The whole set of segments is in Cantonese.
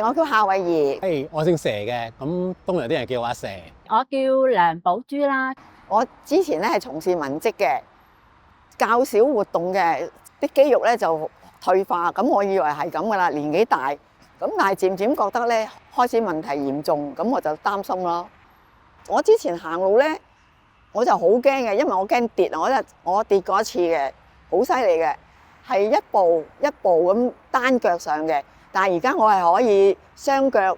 我叫夏慧儀，我姓佘嘅，咁東洋啲人叫我阿佘。我叫梁寶珠啦。我之前咧係從事文職嘅，較少活動嘅，啲肌肉咧就退化，咁我以為係咁噶啦，年紀大，咁但係漸漸覺得咧開始問題嚴重，咁我就擔心咯。我之前行路咧，我就好驚嘅，因為我驚跌啊！我跌過一次嘅，好犀利嘅，係一步一步咁單腳上嘅。但係而家我係可以雙腳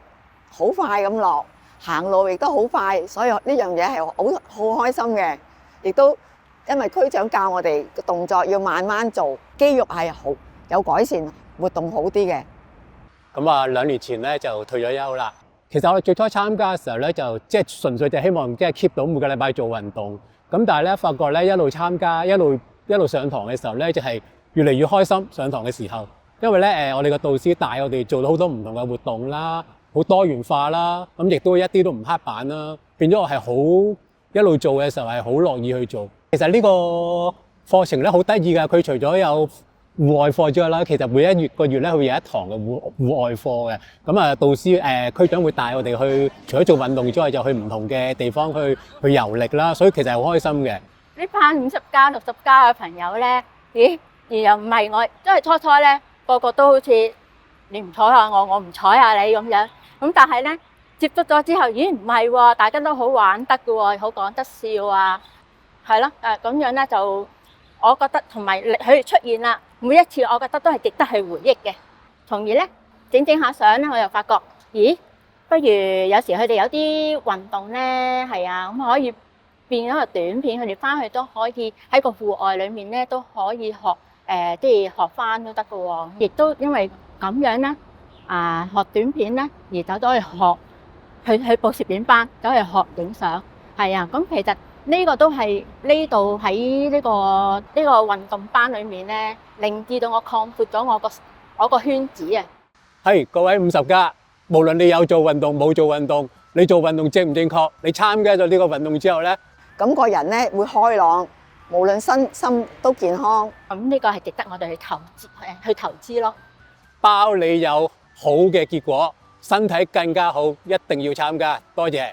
好快咁落，行路亦都好快，所以呢樣嘢係好開心嘅。亦都因為區長教我哋個動作要慢慢做，肌肉係好有改善，活動好啲嘅。咁啊，2年前咧就退咗休啦。其實我哋最初參加嘅時候咧，就即係純粹就希望即係 keep 到每個禮拜做運動。咁但係咧發覺咧一路參加一路上堂嘅時候咧，就係越嚟越開心上堂嘅時候。因為咧我哋個導師帶我哋做到好多唔同嘅活動啦，好多元化啦，咁亦都一啲都唔刻板啦，變咗我係好一路做嘅時候係好樂意去做。其實呢個課程咧好得意㗎，佢除咗有戶外課之外啦，其實每一個月咧會有一堂嘅戶外課嘅。咁啊，導師區長會帶我哋去，除咗做運動之外，就去唔同嘅地方去遊歷啦。所以其實係好開心嘅。呢班50加60加嘅朋友咧，咦？而又唔係我，因為初初咧個個都好似你唔睬下我，我唔睬下你咁樣。咁但係咧接觸咗之後，咦唔係喎，大家都好玩得㗎喎，好講得笑啊，係咯咁樣咧就我覺得同埋佢哋出現啦。每一次我覺得都係值得去回憶嘅，從而咧整下相咧，我又發覺，咦，不如有時佢哋有啲運動咧，係啊，咁可以變咗個短片，佢哋翻去都可以喺個戶外裡面咧都可以學即係學翻都得㗎喎。亦都因為咁樣咧，學短片咧而走咗去學，去報攝影班，走去學影相，係啊，咁其實呢個都係呢度喺呢個運動班裏面咧，令至到我擴闊咗我個圈子啊！係各位50加，無論你有做運動冇做運動，你做運動正唔正確，你參加咗呢個運動之後咧，咁個人咧會開朗，無論身心都健康。咁呢個係值得我哋去投資咯。包你有好嘅結果，身體更加好，一定要參加。多謝。